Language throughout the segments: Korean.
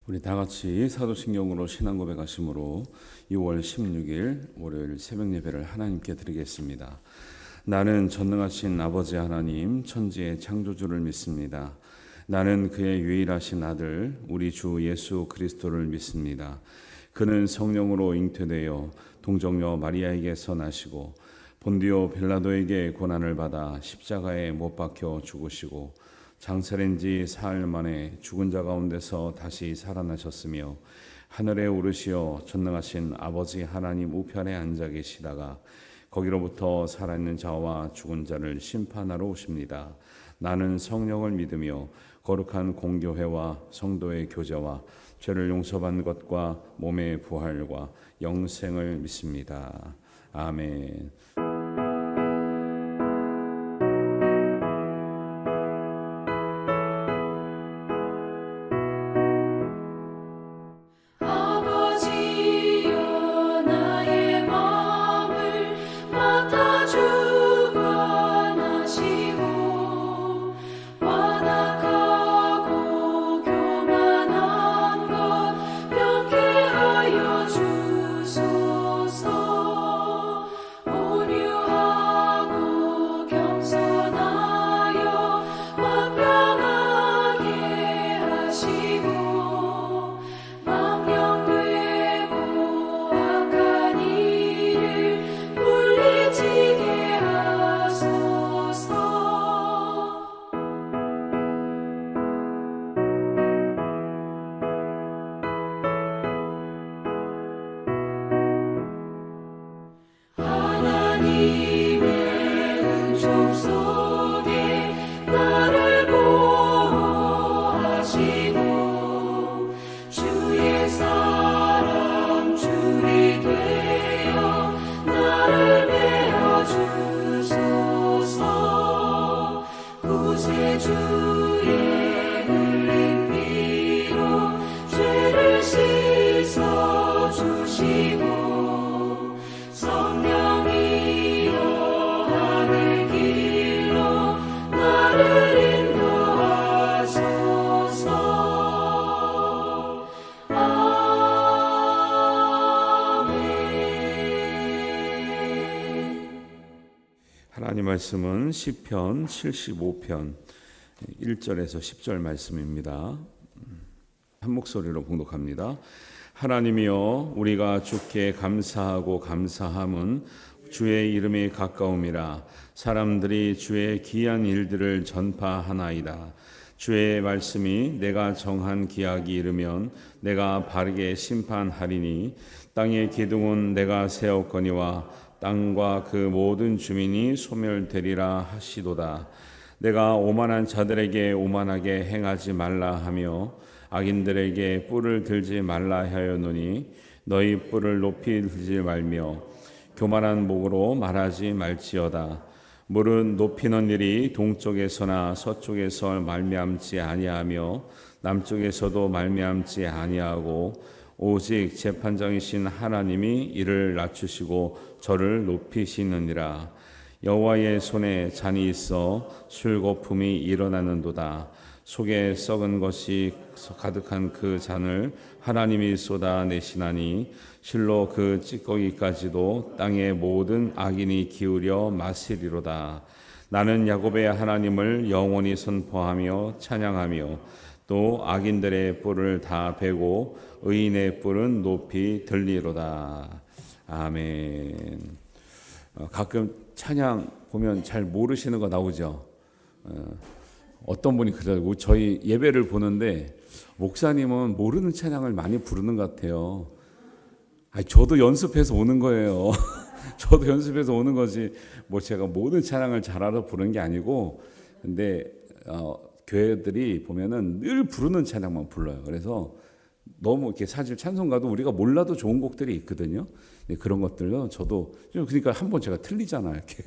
우리 다 같이 사도신경으로 신앙 고백하심으로 6월 16일 월요일 새벽 예배를 하나님께 드리겠습니다. 나는 전능하신 아버지 하나님 천지의 창조주를 믿습니다. 나는 그의 유일하신 아들 우리 주 예수 그리스도를 믿습니다. 그는 성령으로 잉태되어 동정녀 마리아에게서 나시고 본디오 빌라도에게 고난을 받아 십자가에 못 박혀 죽으시고 장사된 지 사흘 만에 죽은 자 가운데서 다시 살아나셨으며 하늘에 오르시어 전능하신 아버지 하나님 우편에 앉아 계시다가 거기로부터 살아있는 자와 죽은 자를 심판하러 오십니다. 나는 성령을 믿으며 거룩한 공교회와 성도의 교제와 죄를 용서받는 것과 몸의 부활과 영생을 믿습니다. 아멘. 하나님 말씀은 시편 75편 1절에서 10절 말씀입니다. 한 목소리로 봉독합니다. 하나님이여 우리가 주께 감사하고 감사함은 주의 이름이 가까움이라. 사람들이 주의 귀한 일들을 전파하나이다. 주의 말씀이 내가 정한 기약이 이르면 내가 바르게 심판하리니 땅의 기둥은 내가 세웠거니와 땅과 그 모든 주민이 소멸되리라 하시도다. 내가 오만한 자들에게 오만하게 행하지 말라 하며 악인들에게 뿔을 들지 말라 하였노니 너희 뿔을 높이 들지 말며 교만한 목으로 말하지 말지어다. 물은 높이는 일이 동쪽에서나 서쪽에서 말미암지 아니하며 남쪽에서도 말미암지 아니하고 오직 재판장이신 하나님이 이를 낮추시고 저를 높이시느니라. 여호와의 손에 잔이 있어 술거품이 일어나는도다. 속에 썩은 것이 가득한 그 잔을 하나님이 쏟아내시나니 실로 그 찌꺼기까지도 땅의 모든 악인이 기울여 마시리로다. 나는 야곱의 하나님을 영원히 선포하며 찬양하며 또 악인들의 뿔을 다 베고 의인의 뿔은 높이 들리로다. 아멘. 가끔 찬양 보면 잘 모르시는 거 나오죠. 어떤 분이 그러고 저희 예배를 보는데 목사님은 모르는 찬양을 많이 부르는 것 같아요. 저도 연습해서 오는 거예요. 저도 연습해서 오는 거지 뭐 제가 모든 찬양을 잘 알아 부르는 게 아니고 근데 교회들이 보면은 늘 부르는 찬양만 불러요. 그래서 너무 이렇게 사실 찬송가도 우리가 몰라도 좋은 곡들이 있거든요. 그런 것들로 저도 그러니까 한번 제가 틀리잖아요. 이렇게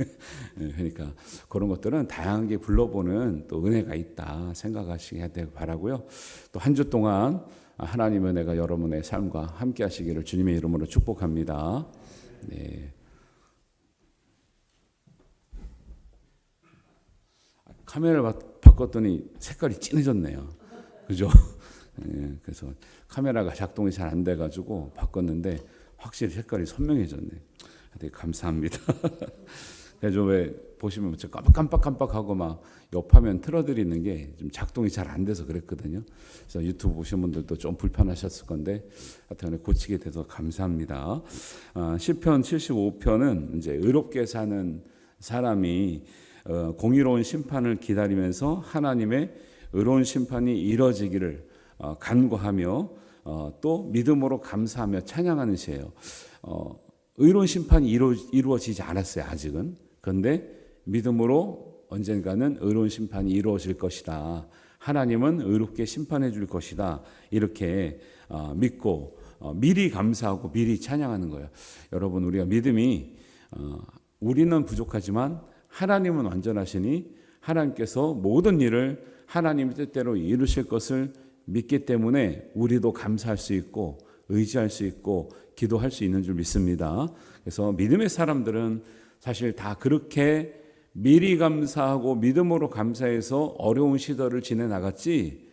그러니까 그런 것들은 다양하게 불러보는 또 은혜가 있다 생각하시게 되길 바라고요. 또 한 주 동안 하나님의 은혜가 여러분의 삶과 함께하시기를 주님의 이름으로 축복합니다. 네. 카메라를 바꿨더니 색깔이 진해졌네요. 그죠? 그래서 카메라가 작동이 잘 안 돼가지고 바꿨는데 확실히 색깔이 선명해졌네. 되게 감사합니다. 그래서 왜 보시면 깜빡깜빡하고 막 옆화면 틀어드리는 게 좀 작동이 잘 안 돼서 그랬거든요. 그래서 유튜브 보신 분들도 좀 불편하셨을 건데 하여튼 고치게 돼서 감사합니다. 시편 75편은 이제 의롭게 사는 사람이 공의로운 심판을 기다리면서 하나님의 의로운 심판이 이루어지기를 간구하며 또 믿음으로 감사하며 찬양하는 시예요. 의로운 심판이 이루어지지 않았어요, 아직은. 그런데 믿음으로 언젠가는 의로운 심판이 이루어질 것이다. 하나님은 의롭게 심판해 줄 것이다. 이렇게 믿고 미리 감사하고 미리 찬양하는 거예요. 여러분, 우리가 믿음이 우리는 부족하지만 하나님은 완전하시니 하나님께서 모든 일을 하나님의 뜻대로 이루실 것을 믿기 때문에 우리도 감사할 수 있고 의지할 수 있고 기도할 수 있는 줄 믿습니다. 그래서 믿음의 사람들은 사실 다 그렇게 미리 감사하고 믿음으로 감사해서 어려운 시절을 지내나갔지,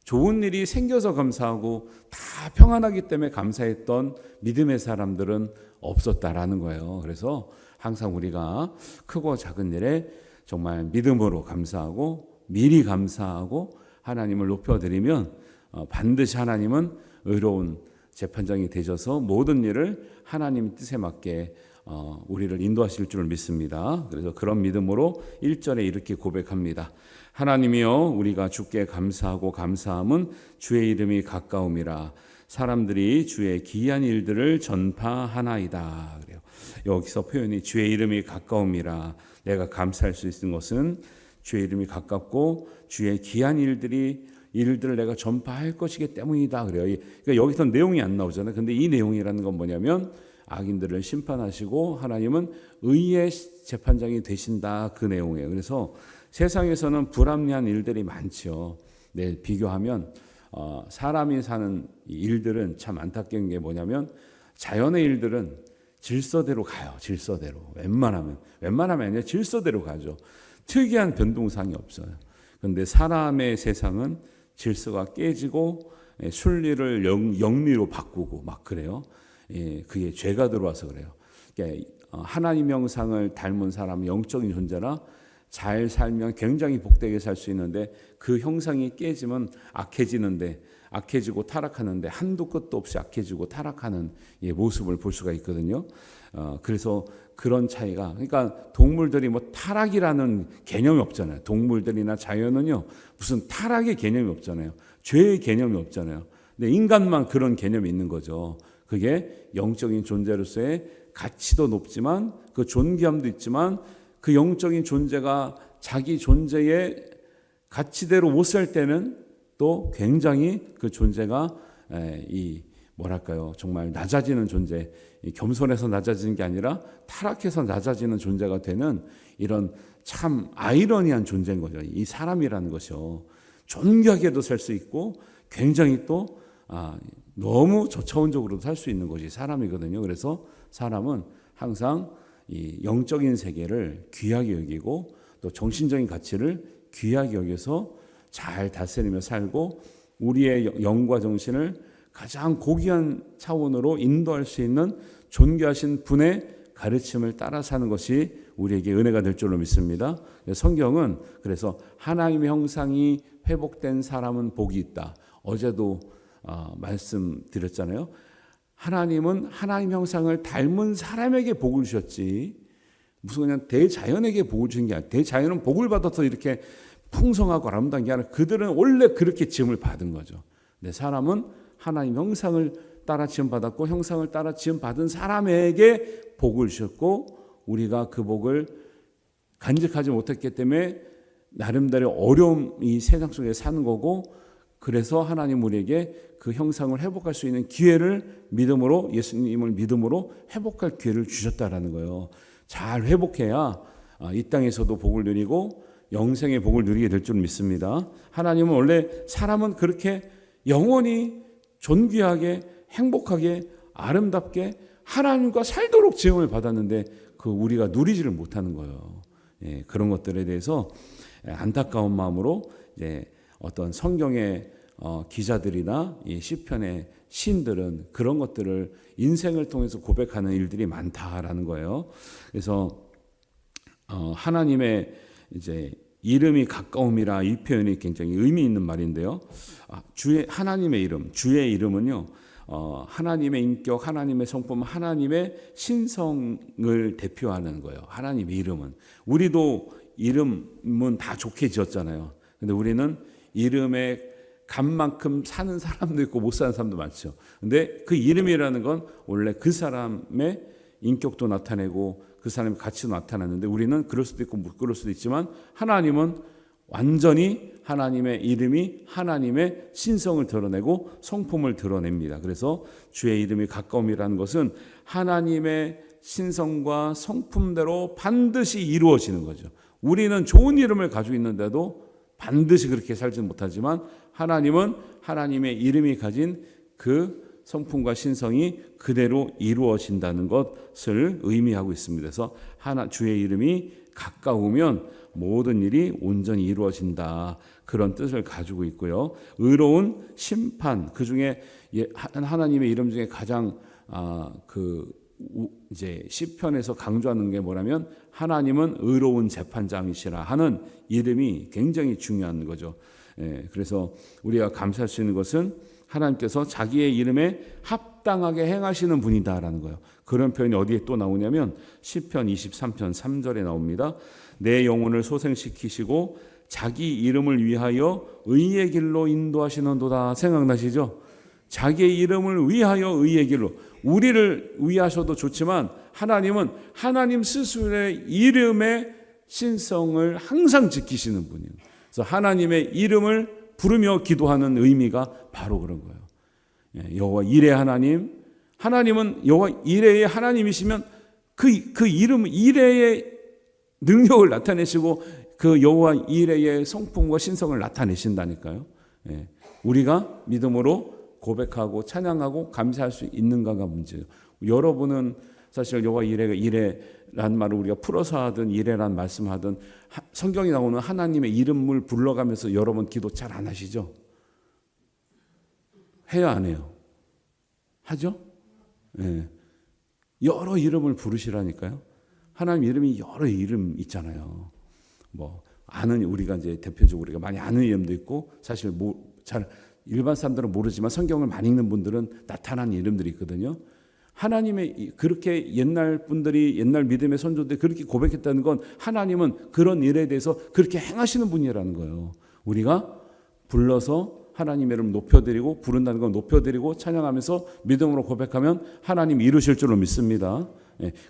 좋은 일이 생겨서 감사하고 다 평안하기 때문에 감사했던 믿음의 사람들은 없었다라는 거예요. 그래서 항상 우리가 크고 작은 일에 정말 믿음으로 감사하고 미리 감사하고 하나님을 높여드리면 반드시 하나님은 의로운 재판장이 되셔서 모든 일을 하나님 뜻에 맞게 우리를 인도하실 줄 믿습니다. 그래서 그런 믿음으로 1절에 이렇게 고백합니다. 하나님이여, 우리가 주께 감사하고 감사함은 주의 이름이 가까움이라. 사람들이 주의 기이한 일들을 전파하나이다. 그래요. 여기서 표현이 주의 이름이 가까움이라. 내가 감사할 수 있는 것은 주의 이름이 가깝고 주의 기이한 일들을 내가 전파할 것이기 때문이다. 그래요. 그러니까 여기서 내용이 안 나오잖아요. 근데 이 내용이라는 건 뭐냐면 악인들을 심판하시고 하나님은 의의 재판장이 되신다, 그 내용이에요. 그래서 세상에서는 불합리한 일들이 많죠. 네, 비교하면 사람이 사는 일들은 참 안타까운 게 뭐냐면 자연의 일들은 질서대로 가요. 질서대로. 웬만하면 아니라 질서대로 가죠. 특이한 변동사항이 없어요. 그런데 사람의 세상은 질서가 깨지고 순리를 영리로 바꾸고 막 그래요. 그게 죄가 들어와서 그래요. 그러니까 하나님 형상을 닮은 사람은 영적인 존재라 잘 살면 굉장히 복되게 살 수 있는데 그 형상이 깨지면 악해지고 타락하는데 한도 끝도 없이 악해지고 타락하는 모습을 볼 수가 있거든요. 그래서 그런 차이가, 그러니까 동물들이 뭐 타락이라는 개념이 없잖아요. 동물들이나 자연은요 무슨 타락의 개념이 없잖아요. 죄의 개념이 없잖아요. 근데 인간만 그런 개념이 있는 거죠. 그게 영적인 존재로서의 가치도 높지만 그 존귀함도 있지만 그 영적인 존재가 자기 존재의 가치대로 못 살 때는 또 굉장히 그 존재가 정말 낮아지는 존재, 겸손해서 낮아지는 게 아니라 타락해서 낮아지는 존재가 되는 이런 참 아이러니한 존재인 거죠. 이 사람이라는 것이요. 존귀하게도 살 수 있고 굉장히 또 너무 저차원적으로도 살 수 있는 것이 사람이거든요. 그래서 사람은 항상 이 영적인 세계를 귀하게 여기고 또 정신적인 가치를 귀하게 여겨서 잘 다스리며 살고 우리의 영과 정신을 가장 고귀한 차원으로 인도할 수 있는 존귀하신 분의 가르침을 따라 사는 것이 우리에게 은혜가 될 줄로 믿습니다. 성경은 그래서 하나님의 형상이 회복된 사람은 복이 있다. 어제도 말씀드렸잖아요. 하나님은 하나님 형상을 닮은 사람에게 복을 주셨지 무슨 그냥 대자연에게 복을 주신 게 아니라, 대자연은 복을 받아서 이렇게 풍성하고 아름다운 게 아니라 그들은 원래 그렇게 지음을 받은 거죠. 근데 사람은 하나님 형상을 따라 지음 받았고 형상을 따라 지음 받은 사람에게 복을 주셨고 우리가 그 복을 간직하지 못했기 때문에 나름대로 어려움 이 세상 속에 사는 거고, 그래서 하나님 우리에게 그 형상을 회복할 수 있는 기회를 믿음으로, 예수님을 믿음으로 회복할 기회를 주셨다라는 거예요. 잘 회복해야 이 땅에서도 복을 누리고 영생의 복을 누리게 될 줄 믿습니다. 하나님은 원래 사람은 그렇게 영원히 존귀하게 행복하게 아름답게 하나님과 살도록 지음을 받았는데 그 우리가 누리지를 못하는 거예요. 그런 것들에 대해서 안타까운 마음으로 이제 어떤 성경의 기자들이나 이 시편의 시인들은 그런 것들을 인생을 통해서 고백하는 일들이 많다라는 거예요. 그래서 하나님의 이제 이름이 가까움이라 이 표현이 굉장히 의미 있는 말인데요. 주의 하나님의 이름, 주의 이름은요. 하나님의 인격, 하나님의 성품, 하나님의 신성을 대표하는 거예요. 하나님의 이름은. 우리도 이름은 다 좋게 지었잖아요. 근데 우리는 이름에 값만큼 사는 사람도 있고 못 사는 사람도 많죠. 근데 그 이름이라는 건 원래 그 사람의 인격도 나타내고 그 사람의 가치도 나타나는데 우리는 그럴 수도 있고 못 그럴 수도 있지만 하나님은 완전히 하나님의 이름이 하나님의 신성을 드러내고 성품을 드러냅니다. 그래서 주의 이름이 가까움이라는 것은 하나님의 신성과 성품대로 반드시 이루어지는 거죠. 우리는 좋은 이름을 가지고 있는데도 반드시 그렇게 살지는 못하지만 하나님은 하나님의 이름이 가진 그 성품과 신성이 그대로 이루어진다는 것을 의미하고 있습니다. 그래서 주의 이름이 가까우면 모든 일이 온전히 이루어진다. 그런 뜻을 가지고 있고요. 의로운 심판, 그 중에 하나님의 이름 중에 가장 이제 시편에서 강조하는 게 뭐냐면 하나님은 의로운 재판장이시라 하는 이름이 굉장히 중요한 거죠. 그래서 우리가 감사할 수 있는 것은 하나님께서 자기의 이름에 합당하게 행하시는 분이다라는 거예요. 그런 표현이 어디에 또 나오냐면 시편 23편 3절에 나옵니다. 내 영혼을 소생시키시고 자기 이름을 위하여 의의 길로 인도하시는도다. 생각나시죠? 자기의 이름을 위하여 의의 길로. 우리를 위하셔도 좋지만 하나님은 하나님 스스로의 이름의 신성을 항상 지키시는 분이에요. 그래서 하나님의 이름을 부르며 기도하는 의미가 바로 그런 거예요. 여호와 이레 하나님, 하나님은 여호와 이레의 하나님이시면 그 이름 이레의 능력을 나타내시고 그 여호와 이레의 성품과 신성을 나타내신다니까요. 우리가 믿음으로 고백하고 찬양하고 감사할 수 있는가가 문제예요. 여러분은 사실 여호와 이레란 말을 우리가 풀어서 하든 이레란 말씀하든 성경에 나오는 하나님의 이름을 불러가면서 여러분 기도 잘 안 하시죠? 해요, 안 해요? 하죠? 네. 여러 이름을 부르시라니까요. 하나님 이름이 여러 이름 있잖아요. 우리가 이제 대표적으로 우리가 많이 아는 이름도 있고 사실 잘 일반 사람들은 모르지만 성경을 많이 읽는 분들은 나타나는 이름들이 있거든요. 하나님의 그렇게 옛날 분들이 옛날 믿음의 선조들이 그렇게 고백했다는 건 하나님은 그런 일에 대해서 그렇게 행하시는 분이라는 거예요. 우리가 불러서 하나님의 이름을 높여드리고 부른다는 건 높여드리고 찬양하면서 믿음으로 고백하면 하나님 이루실 줄로 믿습니다.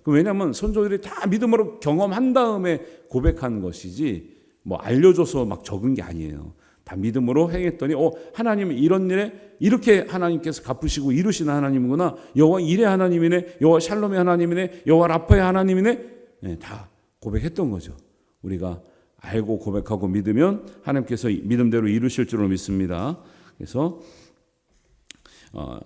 왜냐하면 선조들이 다 믿음으로 경험한 다음에 고백한 것이지 알려줘서 막 적은 게 아니에요. 다 믿음으로 행했더니 하나님은 이런 일에 이렇게 하나님께서 갚으시고 이루시는 하나님이구나. 여호와 이레 하나님이네. 여호와 샬롬의 하나님이네. 여호와 라파의 하나님이네. 다 고백했던 거죠. 우리가 알고 고백하고 믿으면 하나님께서 믿음대로 이루실 줄로 믿습니다. 그래서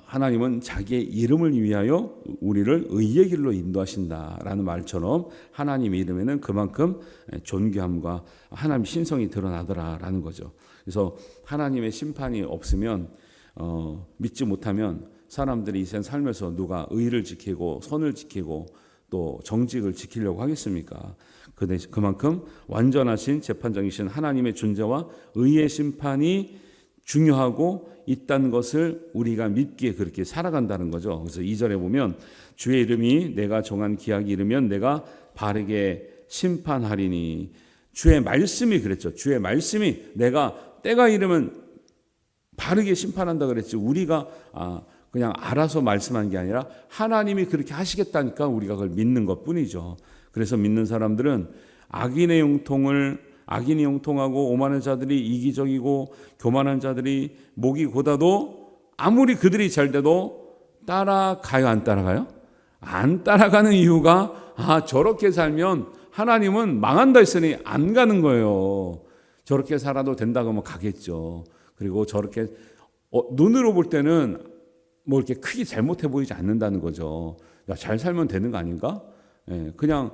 하나님은 자기의 이름을 위하여 우리를 의의 길로 인도하신다라는 말처럼 하나님의 이름에는 그만큼 존귀함과 하나님의 신성이 드러나더라라는 거죠. 그래서 하나님의 심판이 없으면 믿지 못하면 사람들이 이 세상 살면서 누가 의를 지키고 선을 지키고 또 정직을 지키려고 하겠습니까? 그만큼 완전하신 재판장이신 하나님의 존재와 의의 심판이 중요하고 있다는 것을 우리가 믿기에 그렇게 살아간다는 거죠. 그래서 2절에 보면 주의 이름이 내가 정한 기약이 이르면 내가 바르게 심판하리니. 주의 말씀이 그랬죠. 주의 말씀이 내가 때가 이르면 바르게 심판한다 그랬지. 우리가 그냥 알아서 말씀한 게 아니라 하나님이 그렇게 하시겠다니까 우리가 그걸 믿는 것뿐이죠. 그래서 믿는 사람들은 악인이 형통하고 오만한 자들이 이기적이고 교만한 자들이 목이 고다도 아무리 그들이 잘 돼도 따라가요, 안 따라가요? 안 따라가는 이유가 저렇게 살면 하나님은 망한다 했으니 안 가는 거예요. 저렇게 살아도 된다 그러면 가겠죠. 그리고 저렇게 눈으로 볼 때는 이렇게 크게 잘못해 보이지 않는다는 거죠. 야, 잘 살면 되는 거 아닌가? 그냥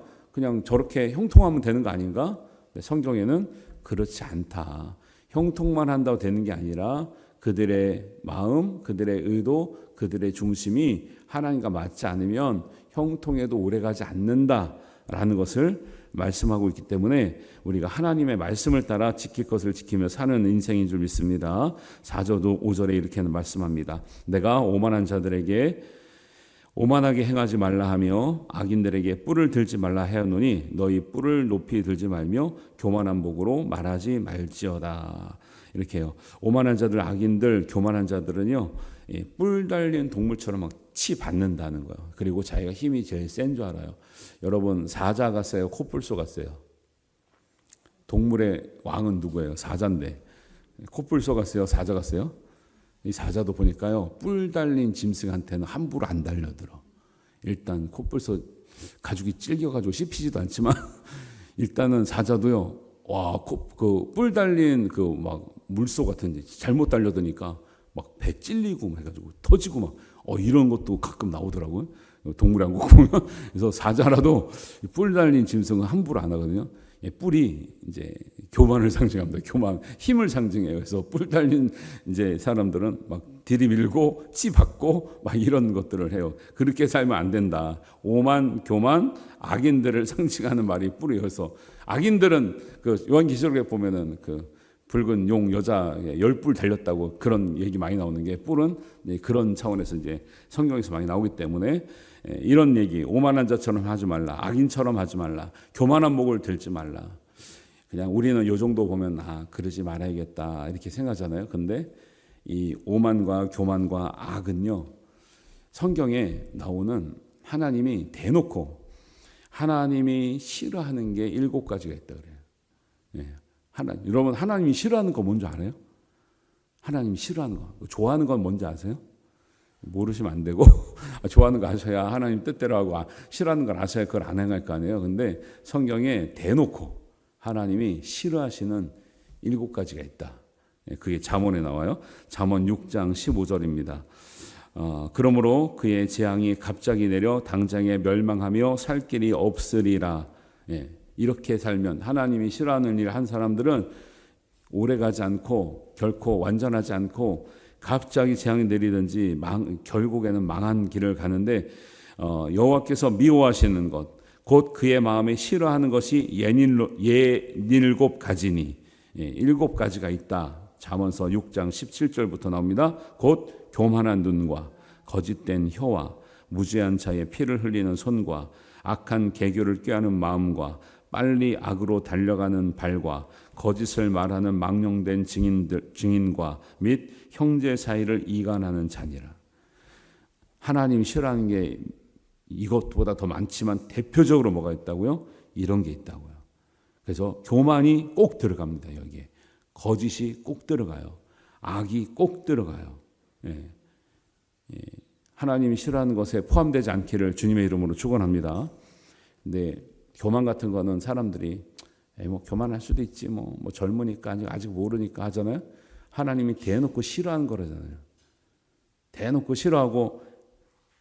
저렇게 형통하면 되는 거 아닌가? 성경에는 그렇지 않다. 형통만 한다고 되는 게 아니라 그들의 마음, 그들의 의도, 그들의 중심이 하나님과 맞지 않으면 형통에도 오래가지 않는다라는 것을 말씀하고 있기 때문에 우리가 하나님의 말씀을 따라 지킬 것을 지키며 사는 인생인 줄 믿습니다. 4절 5절에 이렇게 말씀합니다. 내가 오만한 자들에게 오만하게 행하지 말라 하며 악인들에게 뿔을 들지 말라 하였노니 너희 뿔을 높이 들지 말며 교만한 목으로 말하지 말지어다. 이렇게요. 오만한 자들, 악인들, 교만한 자들은요, 뿔 달린 동물처럼 막 치 받는다는 거예요. 그리고 자기가 힘이 제일 센 줄 알아요. 여러분, 사자 같아요? 코뿔소 같아요? 동물의 왕은 누구예요? 사자인데. 코뿔소 같아요? 사자 같아요? 이 사자도 보니까요, 뿔 달린 짐승한테는 함부로 안 달려들어. 일단 코뿔소 가죽이 찔겨가지고 씹히지도 않지만 일단은 사자도요, 와, 그 뿔 달린 그 막 물소 같은 데 잘못 달려드니까 막 배 찔리고 막 해가지고 터지고 막 이런 것도 가끔 나오더라고요. 동물의 왕국 보면. 그래서 사자라도 뿔 달린 짐승은 함부로 안 하거든요. 뿔이 이제 교만을 상징합니다. 교만, 힘을 상징해요. 그래서 뿔 달린 이제 사람들은 막 들이밀고 찌받고 막 이런 것들을 해요. 그렇게 살면 안 된다. 오만, 교만, 악인들을 상징하는 말이 뿔이어서 악인들은 그 요한계시록에 보면은 그 붉은 용 여자 10뿔 달렸다고 그런 얘기 많이 나오는 게 뿔은 그런 차원에서 이제 성경에서 많이 나오기 때문에 이런 얘기, 오만한 자처럼 하지 말라, 악인처럼 하지 말라, 교만한 목을 들지 말라. 그냥 우리는 요 정도 보면 그러지 말아야겠다 이렇게 생각하잖아요. 근데 이 오만과 교만과 악은요, 성경에 나오는 하나님이 대놓고 하나님이 싫어하는 게 7가지가 있다 그래요. 여러분, 하나님이 싫어하는 거 뭔지 알아요? 하나님이 싫어하는 거, 좋아하는 건 뭔지 아세요? 모르시면 안 되고 좋아하는 거 아셔야 하나님 뜻대로 하고 싫어하는 걸 아셔야 그걸 안 행할 거 아니에요. 근데 성경에 대놓고 하나님이 싫어하시는 7가지가 있다. 그게 잠언에 나와요. 잠언 6장 15절입니다. 그러므로 그의 재앙이 갑자기 내려 당장에 멸망하며 살 길이 없으리라. 이렇게 살면, 하나님이 싫어하는 일을 한 사람들은 오래가지 않고 결코 완전하지 않고 갑자기 재앙이 내리든지 결국에는 망한 길을 가는데, 여호와께서 미워하시는 것 곧 그의 마음에 싫어하는 것이 7가지니 7가지가 있다. 잠언서 6장 17절부터 나옵니다. 곧 교만한 눈과 거짓된 혀와 무죄한 자의 피를 흘리는 손과 악한 계교를 꾀하는 마음과 빨리 악으로 달려가는 발과 거짓을 말하는 망령된 증인과 및 형제 사이를 이간하는 자니라. 하나님이 싫어하는 게 이것보다 더 많지만 대표적으로 뭐가 있다고요? 이런 게 있다고요. 그래서 교만이 꼭 들어갑니다. 여기에 거짓이 꼭 들어가요. 악이 꼭 들어가요. 하나님이 싫어하는 것에 포함되지 않기를 주님의 이름으로 축원합니다. 근데 교만 같은 거는 사람들이 뭐 교만할 수도 있지 뭐 젊으니까 아직 모르니까 하잖아요. 하나님이 대놓고 싫어하는 거라잖아요. 대놓고 싫어하고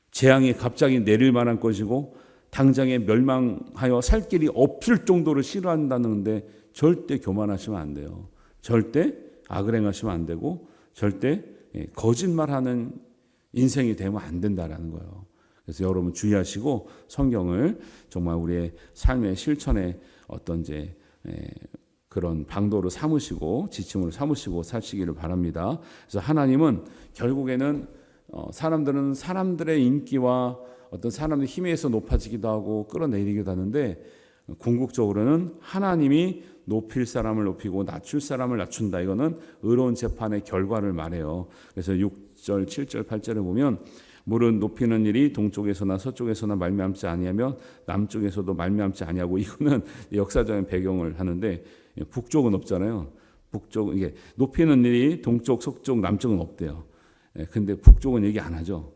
재앙이 갑자기 내릴 만한 것이고 당장에 멸망하여 살 길이 없을 정도로 싫어한다는데 절대 교만하시면 안 돼요. 절대 악을 행하시면 안 되고 절대 거짓말하는 인생이 되면 안 된다라는 거예요. 그래서 여러분 주의하시고 성경을 정말 우리의 삶의 실천에 어떤 이제 그런 방도로 삼으시고 지침으로 삼으시고 사시기를 바랍니다. 그래서 하나님은 결국에는 사람들은 사람들의 인기와 어떤 사람의 힘에 의해서 높아지기도 하고 끌어내리기도 하는데 궁극적으로는 하나님이 높일 사람을 높이고 낮출 사람을 낮춘다. 이거는 의로운 재판의 결과를 말해요. 그래서 6절, 7절, 8절에 보면 물은 높이는 일이 동쪽에서나 서쪽에서나 말미암지 아니하며 남쪽에서도 말미암지 아니하고, 이거는 역사적인 배경을 하는데 북쪽은 없잖아요. 북쪽 이게 높이는 일이 동쪽, 서쪽, 남쪽은 없대요. 근데 북쪽은 얘기 안 하죠.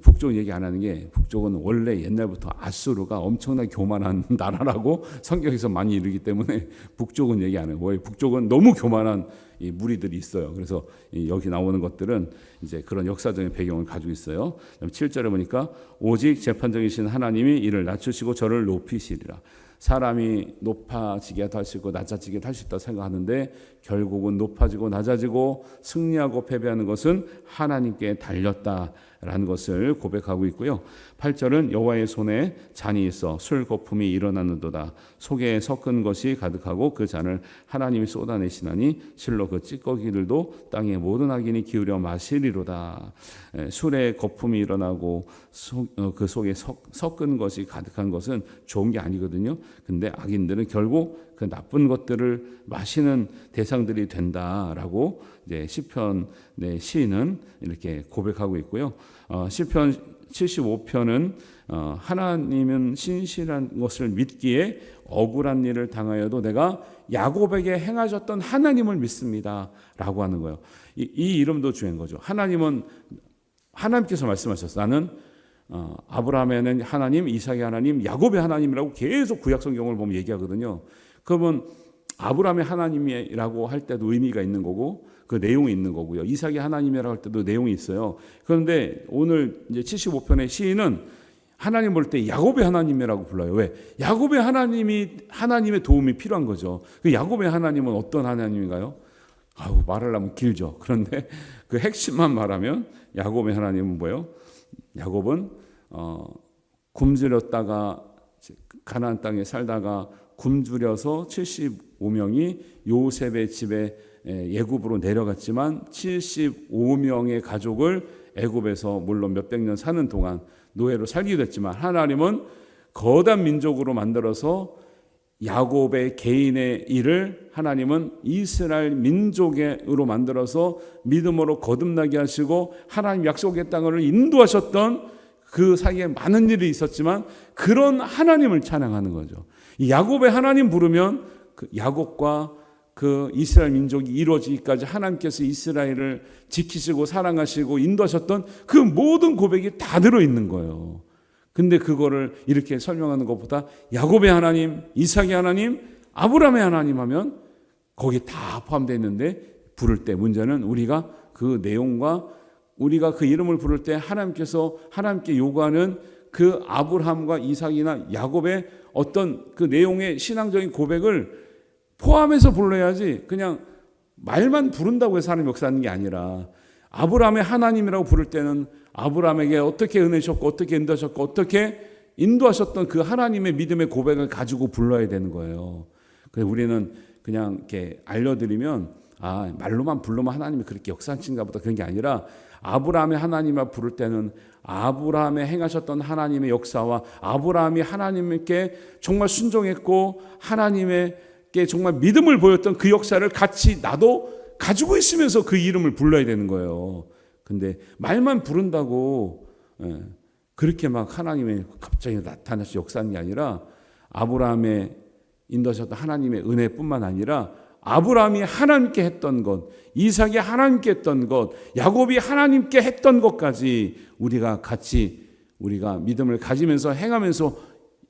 북쪽 얘기 안 하는 게 북쪽은 원래 옛날부터 아수르가 엄청나게 교만한 나라라고 성경에서 많이 이르기 때문에 북쪽은 얘기 안 해요. 왜? 북쪽은 너무 교만한 이 무리들이 있어요. 그래서 여기 나오는 것들은 이제 그런 역사적인 배경을 가지고 있어요. 7절에 보니까 오직 재판장이신 하나님이 이를 낮추시고 저를 높이시리라. 사람이 높아지게 할 수 있고 낮아지게 할 수 있다고 생각하는데 결국은 높아지고 낮아지고 승리하고 패배하는 것은 하나님께 달렸다라는 것을 고백하고 있고요. 8절은 여호와의 손에 잔이 있어 술 거품이 일어나는도다. 속에 섞은 것이 가득하고 그 잔을 하나님이 쏟아내시나니 실로 그 찌꺼기들도 땅의 모든 악인이 기울여 마시리로다. 술에 거품이 일어나고 그 속에 섞은 것이 가득한 것은 좋은 게 아니거든요. 근데 악인들은 결국 그 나쁜 것들을 마시는 대상들이 된다라고 이제 시편의 시인은 이렇게 고백하고 있고요. 시편 75편은 하나님은 신실한 것을 믿기에 억울한 일을 당하여도 내가 야곱에게 행하셨던 하나님을 믿습니다라고 하는 거예요. 이 이름도 중요한 거죠. 하나님께서 말씀하셨어요. 나는 아브라함의 하나님, 이삭의 하나님, 야곱의 하나님이라고 계속 구약성경을 보면 얘기하거든요. 그러면 아브라함의 하나님이라고 할 때도 의미가 있는 거고 그 내용이 있는 거고요. 이삭의 하나님이라고 할 때도 내용이 있어요. 그런데 오늘 이제 75편의 시인은 하나님 볼 때 야곱의 하나님이라고 불러요. 왜? 야곱의 하나님의 도움이 필요한 거죠. 그 야곱의 하나님은 어떤 하나님인가요? 말하려면 길죠. 그런데 그 핵심만 말하면 야곱의 하나님은 뭐예요? 야곱은 굶주렸다가 가나안 땅에 살다가 굶주려서 75명이 요셉의 집에 애굽으로 내려갔지만 75명의 가족을 애굽에서 물론 몇백 년 사는 동안 노예로 살기도 했지만 하나님은 거대한 민족으로 만들어서 야곱의 개인의 일을 하나님은 이스라엘 민족으로 만들어서 믿음으로 거듭나게 하시고 하나님 약속의 땅을 인도하셨던 그 사이에 많은 일이 있었지만 그런 하나님을 찬양하는 거죠. 이 야곱의 하나님 부르면 그 야곱과 그 이스라엘 민족이 이루어지기까지 하나님께서 이스라엘을 지키시고 사랑하시고 인도하셨던 그 모든 고백이 다 들어있는 거예요. 근데 그거를 이렇게 설명하는 것보다 야곱의 하나님, 이삭의 하나님, 아브라함의 하나님 하면 거기 다 포함되어 있는데 부를 때 문제는 우리가 그 내용과 우리가 그 이름을 부를 때 하나님께서 하나님께 요구하는 그 아브라함과 이삭이나 야곱의 어떤 그 내용의 신앙적인 고백을 포함해서 불러야지 그냥 말만 부른다고 해서 하나님 역사하는 게 아니라 아브라함의 하나님이라고 부를 때는 아브라함에게 어떻게 은혜셨고 어떻게 인도하셨고 어떻게 인도하셨던 그 하나님의 믿음의 고백을 가지고 불러야 되는 거예요. 그래서 우리는 그냥 이렇게 알려드리면 말로만 불러면 하나님이 그렇게 역사하신가 보다 그런 게 아니라 아브라함의 하나님을 부를 때는 아브라함의 행하셨던 하나님의 역사와 아브라함이 하나님께 정말 순종했고 하나님께 정말 믿음을 보였던 그 역사를 같이 나도 가지고 있으면서 그 이름을 불러야 되는 거예요. 근데 말만 부른다고 그렇게 막 하나님의 갑자기 나타나서 역사하는 게 아니라 아브라함의 인도하셨던 하나님의 은혜뿐만 아니라 아브라함이 하나님께 했던 것, 이삭이 하나님께 했던 것, 야곱이 하나님께 했던 것까지 우리가 같이 우리가 믿음을 가지면서 행하면서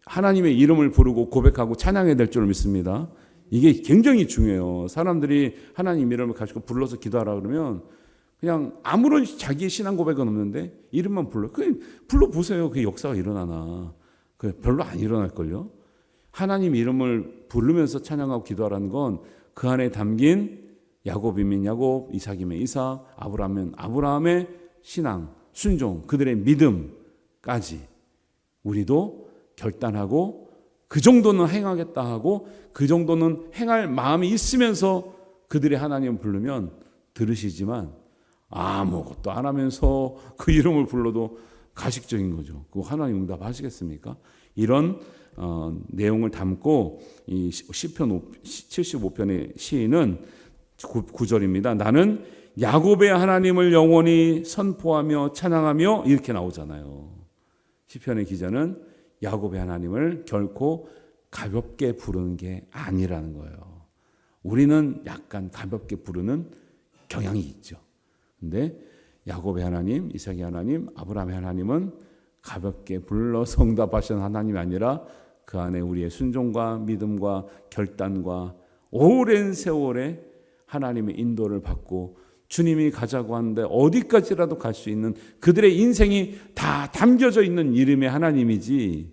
하나님의 이름을 부르고 고백하고 찬양해야 될 줄 믿습니다. 이게 굉장히 중요해요. 사람들이 하나님 이름을 가지고 불러서 기도하라 그러면 그냥 아무런 자기의 신앙 고백은 없는데 이름만 불러보세요. 그 역사가 일어나나. 별로 안 일어날걸요. 하나님 이름을 부르면서 찬양하고 기도하라는 건 그 안에 담긴 야곱이면 야곱, 이삭이면 이삭, 아브라함이면 아브라함의 신앙, 순종, 그들의 믿음까지 우리도 결단하고 그 정도는 행하겠다 하고 그 정도는 행할 마음이 있으면서 그들의 하나님을 부르면 들으시지만 아무것도 안 하면서 그 이름을 불러도 가식적인 거죠. 그거 하나님 응답하시겠습니까? 이런 내용을 담고 이 시편 75편의 시인은 9절입니다. 나는 야곱의 하나님을 영원히 선포하며 찬양하며 이렇게 나오잖아요. 시편의 기자는 야곱의 하나님을 결코 가볍게 부르는 게 아니라는 거예요. 우리는 약간 가볍게 부르는 경향이 있죠. 근데 야곱의 하나님, 이삭의 하나님, 아브라함의 하나님은 가볍게 불러서 응답하시는 하나님이 아니라 그 안에 우리의 순종과 믿음과 결단과 오랜 세월에 하나님의 인도를 받고 주님이 가자고 하는데 어디까지라도 갈 수 있는 그들의 인생이 다 담겨져 있는 이름의 하나님이지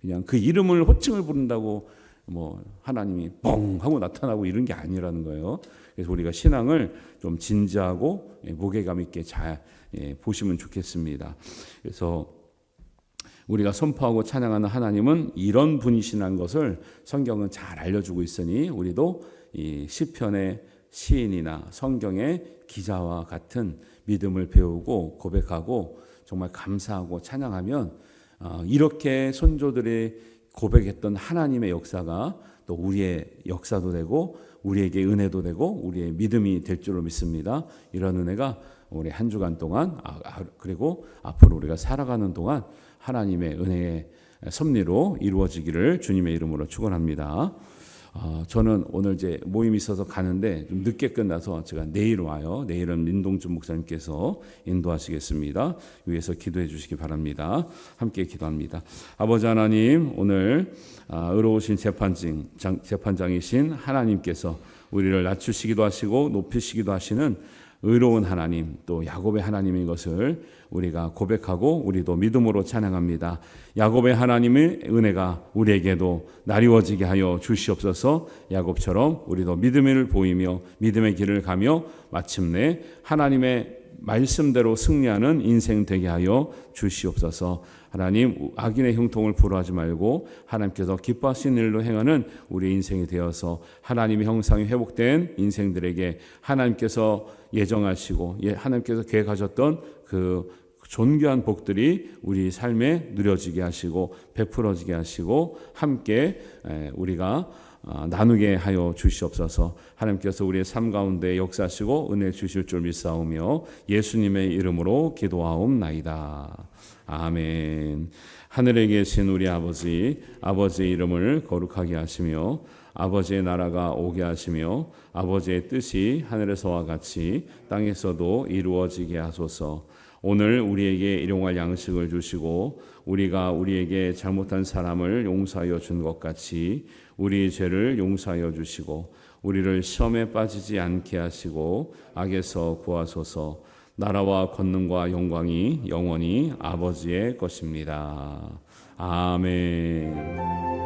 그냥 그 이름을 호칭을 부른다고 뭐 하나님이 뻥 하고 나타나고 이런 게 아니라는 거예요. 그래서 우리가 신앙을 좀 진지하고 무게감 있게 잘 보시면 좋겠습니다. 그래서 우리가 선포하고 찬양하는 하나님은 이런 분이시라는 것을 성경은 잘 알려주고 있으니 우리도 이 시편의 시인이나 성경의 기자와 같은 믿음을 배우고 고백하고 정말 감사하고 찬양하면 이렇게 선조들이 고백했던 하나님의 역사가 또 우리의 역사도 되고 우리에게 은혜도 되고 우리의 믿음이 될 줄로 믿습니다. 이런 은혜가 우리 한 주간 동안 그리고 앞으로 우리가 살아가는 동안 하나님의 은혜의 섭리로 이루어지기를 주님의 이름으로 축원합니다. 저는 오늘 이제 모임이 있어서 가는데 좀 늦게 끝나서 제가 내일 와요. 내일은 민동준 목사님께서 인도하시겠습니다. 위에서 기도해 주시기 바랍니다. 함께 기도합니다. 아버지 하나님, 오늘 의로우신 재판장이신 하나님께서 우리를 낮추시기도 하시고 높이시기도 하시는 의로운 하나님, 또 야곱의 하나님인 것을 우리가 고백하고 우리도 믿음으로 찬양합니다. 야곱의 하나님의 은혜가 우리에게도 나리워지게 하여 주시옵소서. 야곱처럼 우리도 믿음을 보이며 믿음의 길을 가며 마침내 하나님의 말씀대로 승리하는 인생 되게 하여 주시옵소서. 하나님, 악인의 형통을 부러워하지 말고 하나님께서 기뻐하시는 일로 행하는 우리 인생이 되어서 하나님의 형상이 회복된 인생들에게 하나님께서 예정하시고 하나님께서 계획하셨던 그 존귀한 복들이 우리 삶에 누려지게 하시고 베풀어지게 하시고 함께 우리가 나누게 하여 주시옵소서. 하나님께서 우리의 삶 가운데 역사하시고 은혜 주실 줄 믿사오며 예수님의 이름으로 기도하옵나이다. 아멘. 하늘에 계신 우리 아버지, 아버지의 이름을 거룩하게 하시며 아버지의 나라가 오게 하시며 아버지의 뜻이 하늘에서와 같이 땅에서도 이루어지게 하소서. 오늘 우리에게 일용할 양식을 주시고 우리가 우리에게 잘못한 사람을 용서하여 준 것 같이 우리 죄를 용서하여 주시고 우리를 시험에 빠지지 않게 하시고 악에서 구하소서. 나라와 권능과 영광이 영원히 아버지의 것입니다. 아멘.